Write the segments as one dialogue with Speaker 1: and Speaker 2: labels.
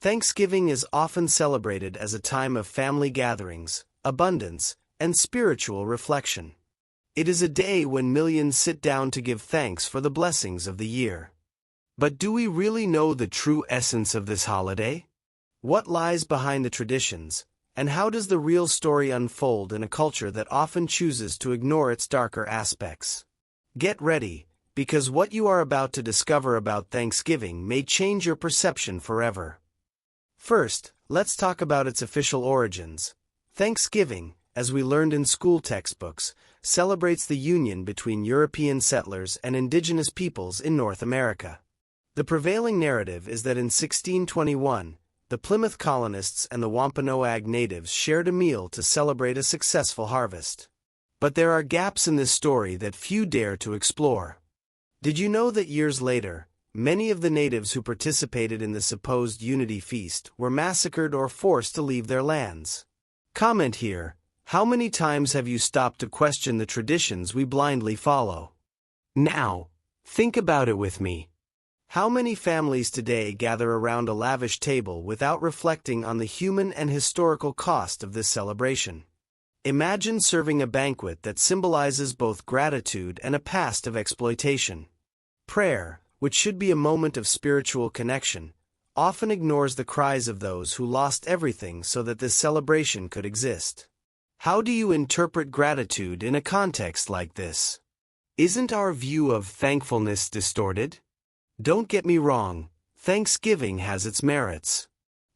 Speaker 1: Thanksgiving is often celebrated as a time of family gatherings, abundance, and spiritual reflection. It is a day when millions sit down to give thanks for the blessings of the year. But do we really know the true essence of this holiday? What lies behind the traditions, and how does the real story unfold in a culture that often chooses to ignore its darker aspects? Get ready, because what you are about to discover about Thanksgiving may change your perception forever. First, let's talk about its official origins. Thanksgiving, as we learned in school textbooks, celebrates the union between European settlers and indigenous peoples in North America. The prevailing narrative is that in 1621, the Plymouth colonists and the Wampanoag natives shared a meal to celebrate a successful harvest. But there are gaps in this story that few dare to explore. Did you know that years later, many of the natives who participated in the supposed Unity Feast were massacred or forced to leave their lands? Comment here, how many times have you stopped to question the traditions we blindly follow? Now, think about it with me. How many families today gather around a lavish table without reflecting on the human and historical cost of this celebration? Imagine serving a banquet that symbolizes both gratitude and a past of exploitation. Prayer, which should be a moment of spiritual connection, often ignores the cries of those who lost everything so that this celebration could exist. How do you interpret gratitude in a context like this? Isn't our view of thankfulness distorted? Don't get me wrong, Thanksgiving has its merits.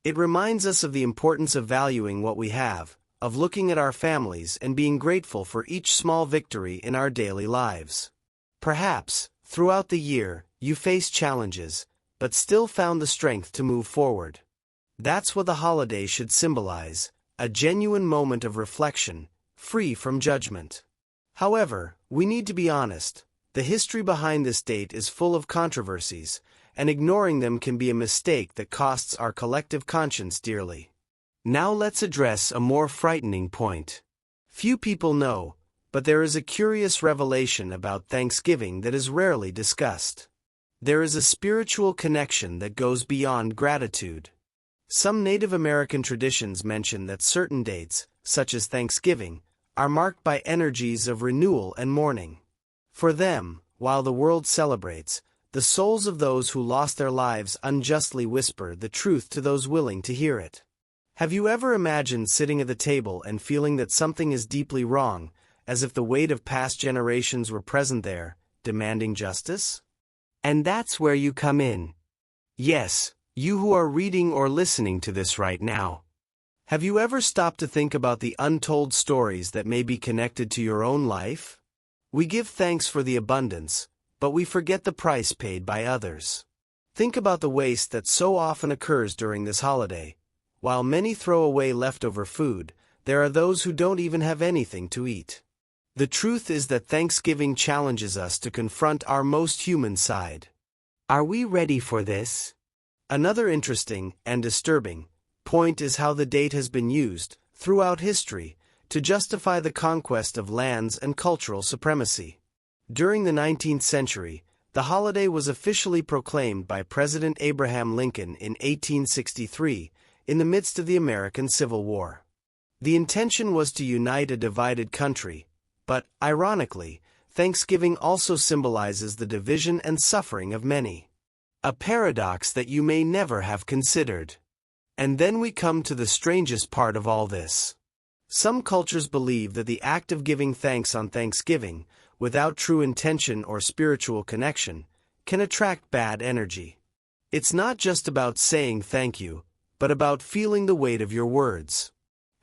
Speaker 1: It reminds us of the importance of valuing what we have, of looking at our families and being grateful for each small victory in our daily lives. Perhaps, throughout the year, you faced challenges, but still found the strength to move forward. That's what the holiday should symbolize, a genuine moment of reflection, free from judgment. However, we need to be honest. The history behind this date is full of controversies, and ignoring them can be a mistake that costs our collective conscience dearly. Now let's address a more frightening point. Few people know, but there is a curious revelation about Thanksgiving that is rarely discussed. There is a spiritual connection that goes beyond gratitude. Some Native American traditions mention that certain dates, such as Thanksgiving, are marked by energies of renewal and mourning. For them, while the world celebrates, the souls of those who lost their lives unjustly whisper the truth to those willing to hear it. Have you ever imagined sitting at the table and feeling that something is deeply wrong, as if the weight of past generations were present there, demanding justice? And that's where you come in. Yes, you who are reading or listening to this right now. Have you ever stopped to think about the untold stories that may be connected to your own life? We give thanks for the abundance, but we forget the price paid by others. Think about the waste that so often occurs during this holiday. While many throw away leftover food, there are those who don't even have anything to eat. The truth is that Thanksgiving challenges us to confront our most human side. Are we ready for this? Another interesting and disturbing point is how the date has been used, throughout history, to justify the conquest of lands and cultural supremacy. During the 19th century, the holiday was officially proclaimed by President Abraham Lincoln in 1863, in the midst of the American Civil War. The intention was to unite a divided country, but, ironically, Thanksgiving also symbolizes the division and suffering of many. A paradox that you may never have considered. And then we come to the strangest part of all this. Some cultures believe that the act of giving thanks on Thanksgiving, without true intention or spiritual connection, can attract bad energy. It's not just about saying thank you, but about feeling the weight of your words.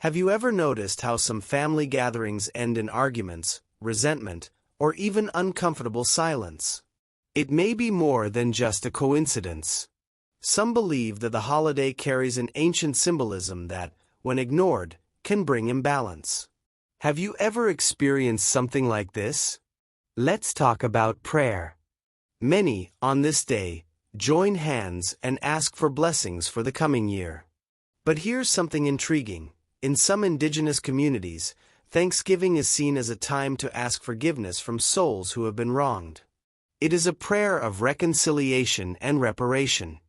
Speaker 1: Have you ever noticed how some family gatherings end in arguments, resentment, or even uncomfortable silence? It may be more than just a coincidence. Some believe that the holiday carries an ancient symbolism that, when ignored, can bring imbalance. Have you ever experienced something like this? Let's talk about prayer. Many, on this day, join hands and ask for blessings for the coming year. But here's something intriguing. In some indigenous communities, Thanksgiving is seen as a time to ask forgiveness from souls who have been wronged. It is a prayer of reconciliation and reparation.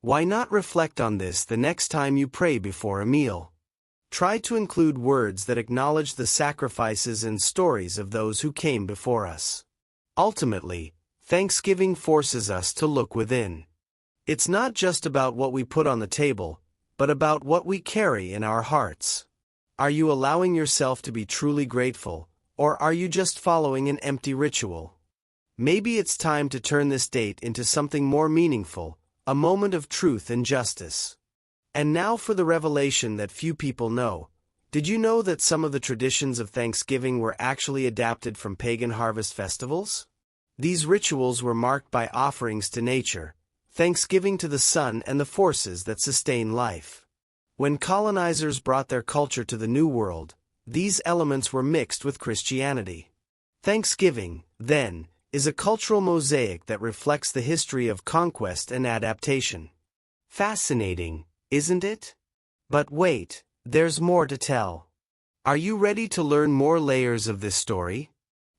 Speaker 1: Why not reflect on this the next time you pray before a meal? Try to include words that acknowledge the sacrifices and stories of those who came before us. Ultimately, Thanksgiving forces us to look within. It's not just about what we put on the table, but about what we carry in our hearts. Are you allowing yourself to be truly grateful, or are you just following an empty ritual? Maybe it's time to turn this date into something more meaningful, a moment of truth and justice. And now for the revelation that few people know. Did you know that some of the traditions of Thanksgiving were actually adapted from pagan harvest festivals? These rituals were marked by offerings to nature, thanksgiving to the sun and the forces that sustain life. When colonizers brought their culture to the New World, these elements were mixed with Christianity. Thanksgiving, then, is a cultural mosaic that reflects the history of conquest and adaptation. Fascinating, isn't it? But wait, there's more to tell. Are you ready to learn more layers of this story?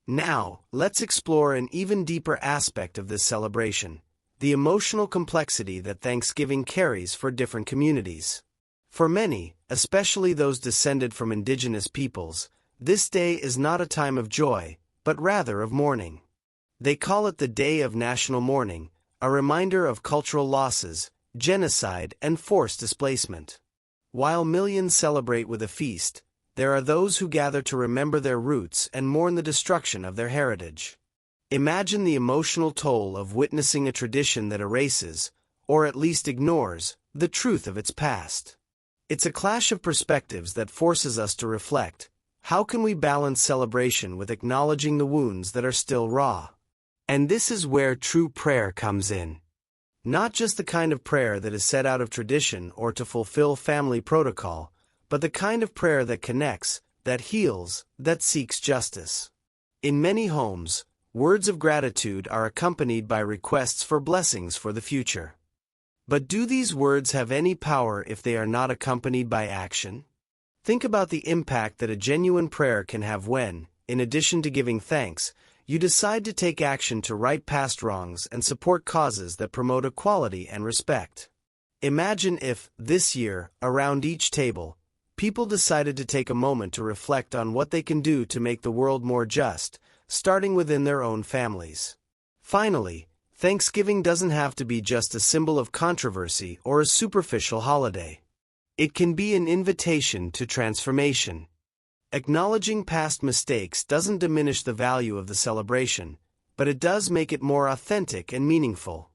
Speaker 1: Now, let's explore an even deeper aspect of this celebration, the emotional complexity that Thanksgiving carries for different communities. For many, especially those descended from indigenous peoples, this day is not a time of joy, but rather of mourning. They call it the Day of National Mourning, a reminder of cultural losses, genocide, and forced displacement. While millions celebrate with a feast, there are those who gather to remember their roots and mourn the destruction of their heritage. Imagine the emotional toll of witnessing a tradition that erases, or at least ignores, the truth of its past. It's a clash of perspectives that forces us to reflect. How can we balance celebration with acknowledging the wounds that are still raw? And this is where true prayer comes in. Not just the kind of prayer that is set out of tradition or to fulfill family protocol, but the kind of prayer that connects, that heals, that seeks justice. In many homes, words of gratitude are accompanied by requests for blessings for the future. But do these words have any power if they are not accompanied by action? Think about the impact that a genuine prayer can have when, in addition to giving thanks, you decide to take action to right past wrongs and support causes that promote equality and respect. Imagine if, this year, around each table, people decided to take a moment to reflect on what they can do to make the world more just, starting within their own families. Finally, Thanksgiving doesn't have to be just a symbol of controversy or a superficial holiday. It can be an invitation to transformation. Acknowledging past mistakes doesn't diminish the value of the celebration, but it does make it more authentic and meaningful.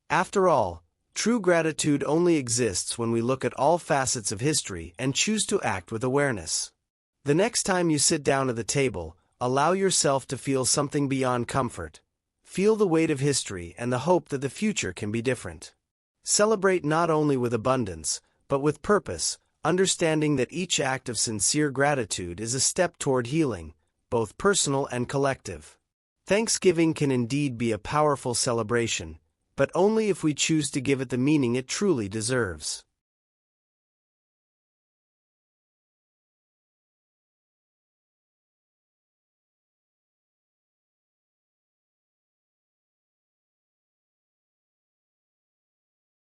Speaker 1: After all, true gratitude only exists when we look at all facets of history and choose to act with awareness. The next time you sit down at the table, allow yourself to feel something beyond comfort. Feel the weight of history and the hope that the future can be different. Celebrate not only with abundance, but with purpose, understanding that each act of sincere gratitude is a step toward healing, both personal and collective. Thanksgiving can indeed be a powerful celebration, but only if we choose to give it the meaning it truly deserves.